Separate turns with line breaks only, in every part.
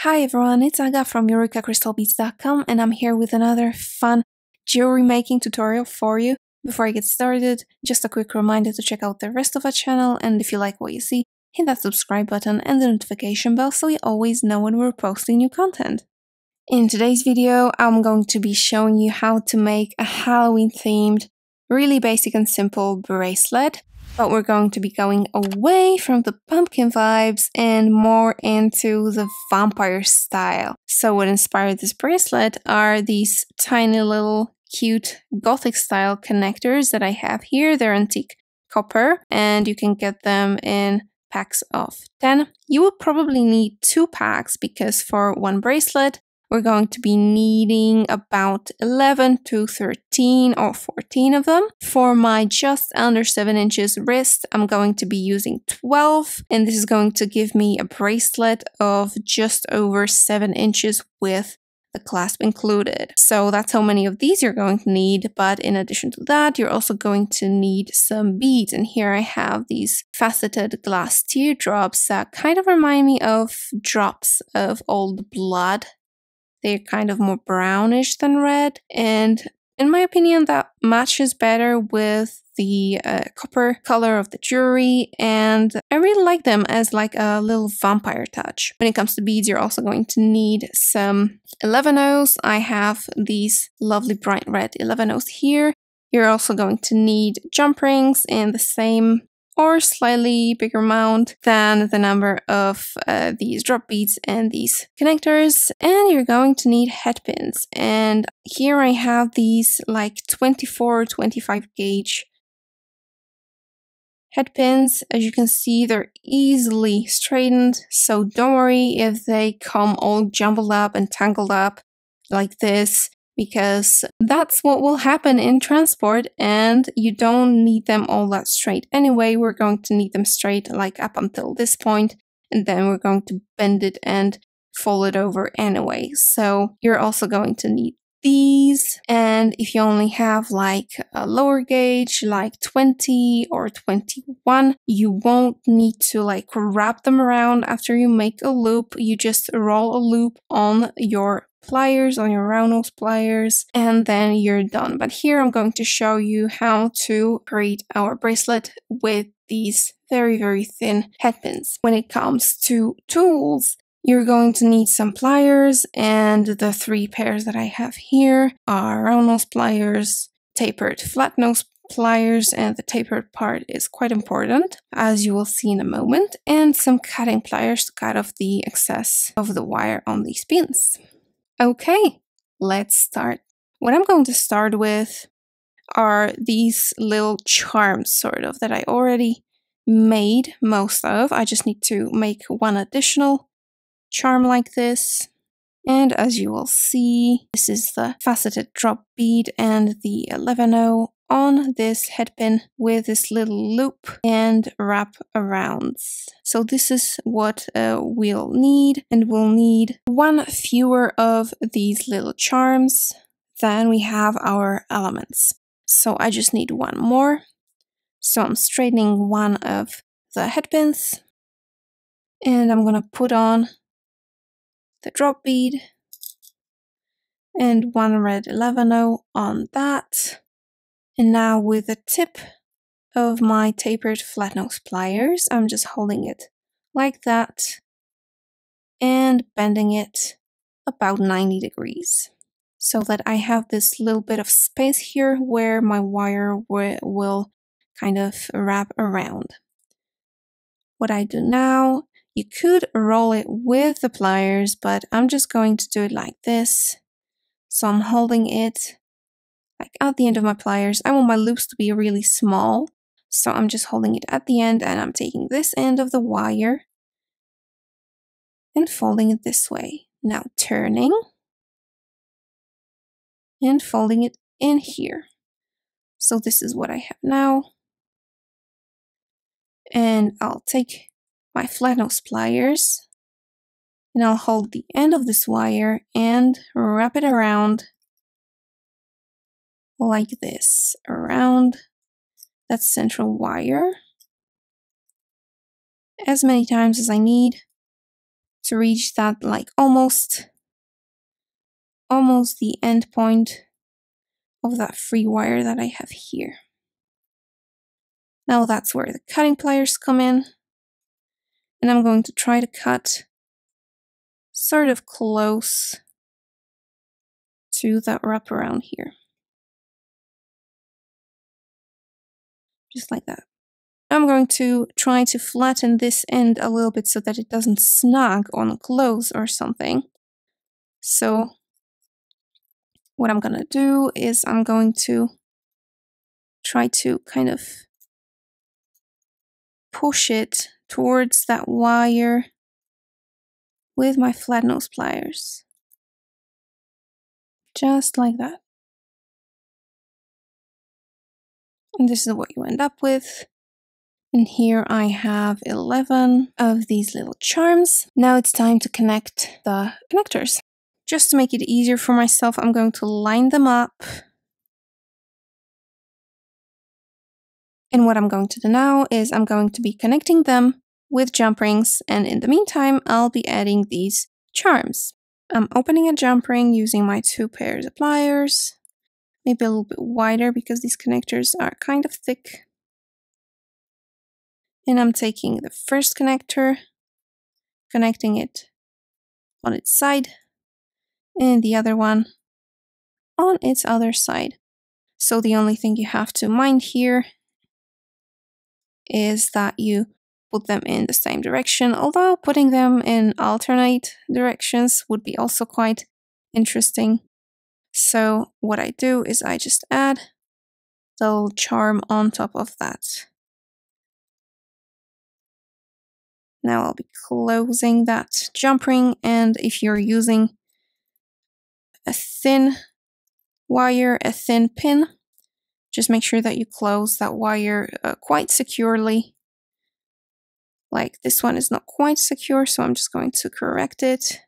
Hi everyone, it's Aga from EurekaCrystalBeads.com and I'm here with another fun jewelry making tutorial for you. Before I get started, just a quick reminder to check out the rest of our channel, and if you like what you see, hit that subscribe button and the notification bell so you always know when we're posting new content. In today's video, I'm going to be showing you how to make a Halloween themed, really basic and simple bracelet. But we're going to be going away from the pumpkin vibes and more into the vampire style. So what inspired this bracelet are these tiny little cute gothic style connectors that I have here. They're antique copper and you can get them in packs of 10. You will probably need 2 packs because for one bracelet, we're going to be needing about 11 to 13 or 14 of them. For my just under 7 inches wrist, I'm going to be using 12, and this is going to give me a bracelet of just over 7 inches with the clasp included. So that's how many of these you're going to need, but in addition to that, you're also going to need some beads. And here I have these faceted glass teardrops that kind of remind me of drops of old blood. They're kind of more brownish than red, and in my opinion that matches better with the copper color of the jewelry, and I really like them as like a little vampire touch. When it comes to beads, you're also going to need some 11-O's. I have these lovely bright red 11-O's here. You're also going to need jump rings in the same or slightly bigger amount than the number of these drop beads and these connectors. And you're going to need head pins. And here I have these like 24 or 25 gauge head pins. As you can see, they're easily straightened, so don't worry if they come all jumbled up and tangled up like this, because that's what will happen in transport and you don't need them all that straight anyway. We're going to need them straight like up until this point, and then we're going to bend it and fold it over anyway. So you're also going to need these, and if you only have like a lower gauge like 20 or 21, you won't need to like wrap them around after you make a loop. You just roll a loop on your pliers, on your round nose pliers, and then you're done. But here I'm going to show you how to create our bracelet with these very thin head pins. When it comes to tools, you're going to need some pliers, and the 3 pairs that I have here are round nose pliers, tapered flat nose pliers, and the tapered part is quite important, as you will see in a moment, and some cutting pliers to cut off the excess of the wire on these pins. Okay, let's start. What I'm going to start with are these little charms, sort of, that I already made most of. I just need to make one additional charm like this. And as you will see, this is the faceted drop bead and the 11-O on this head pin with this little loop and wrap arounds. So this is what we'll need, and we'll need 1 fewer of these little charms than we have our elements. So I just need 1 more. So I'm straightening 1 of the head pins, and I'm gonna put on the drop bead and 1 red 11-O on that. And now with the tip of my tapered flat nose pliers, I'm just holding it like that and bending it about 90 degrees so that I have this little bit of space here where my wire will kind of wrap around. What I do now, you could roll it with the pliers, but I'm just going to do it like this. So I'm holding it like at the end of my pliers. I want my loops to be really small, so I'm just holding it at the end, and I'm taking this end of the wire and folding it this way. Now turning and folding it in here. So this is what I have now. And I'll take my flat nose pliers and I'll hold the end of this wire and wrap it around like this, around that central wire as many times as I need to reach that like almost the end point of that free wire that I have here. Now that's where the cutting pliers come in, and I'm going to try to cut sort of close to that wraparound here. Just like that. I'm going to try to flatten this end a little bit so that it doesn't snag on clothes or something. So what I'm gonna do is I'm going to try to kind of push it towards that wire with my flat nose pliers. Just like that. And this is what you end up with. And here I have 11 of these little charms. Now it's time to connect the connectors. Just to make it easier for myself, I'm going to line them up. And what I'm going to do now is I'm going to be connecting them with jump rings, and in the meantime, I'll be adding these charms. I'm opening a jump ring using my 2 pairs of pliers, maybe a little bit wider because these connectors are kind of thick. And I'm taking the first connector, connecting it on its side, and the other one on its other side. So the only thing you have to mind here is that you put them in the same direction, although putting them in alternate directions would be also quite interesting. So what I do is I just add the little charm on top of that. Now I'll be closing that jump ring, and if you're using a thin wire, a thin pin, just make sure that you close that wire quite securely. Like this one is not quite secure, so I'm just going to correct it.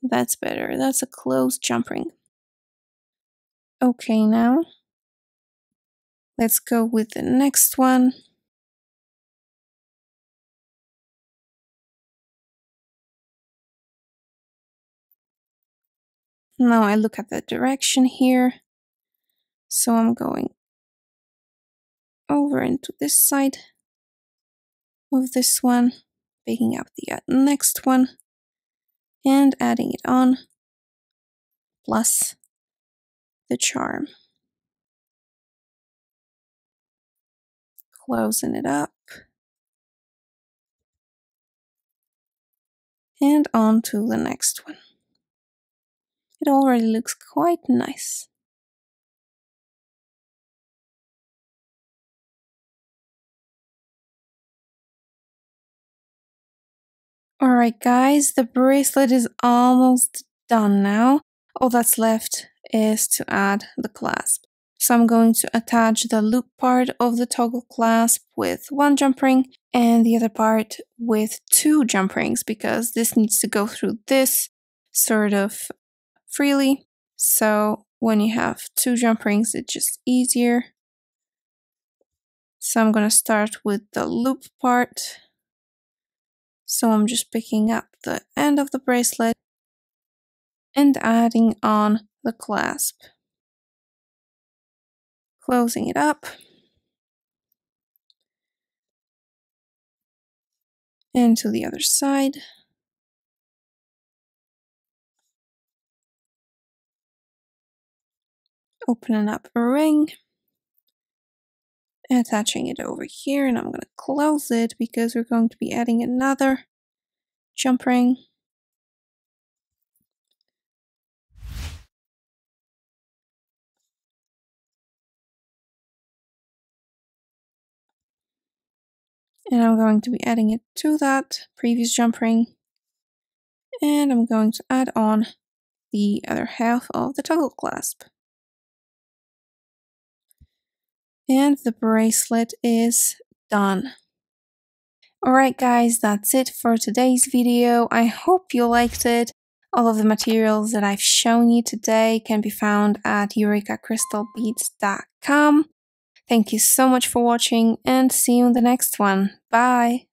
That's better. That's a closed jump ring. Okay, now let's go with the next one. Now I look at the direction here. So I'm going over into this side of this one, picking up the next one, and adding it on, plus the charm. Closing it up. And on to the next one. It already looks quite nice. Alright guys, the bracelet is almost done now. All that's left is to add the clasp. So I'm going to attach the loop part of the toggle clasp with 1 jump ring and the other part with 2 jump rings, because this needs to go through this sort of freely. So when you have 2 jump rings, it's just easier. So I'm going to start with the loop part. So I'm just picking up the end of the bracelet and adding on the clasp. Closing it up. And to the other side. Opening up a ring. Attaching it over here, and I'm going to close it because we're going to be adding another jump ring. And I'm going to be adding it to that previous jump ring. And I'm going to add on the other half of the toggle clasp. And the bracelet is done. Alright guys, that's it for today's video. I hope you liked it. All of the materials that I've shown you today can be found at eurekacrystalbeads.com. Thank you so much for watching and see you in the next one. Bye!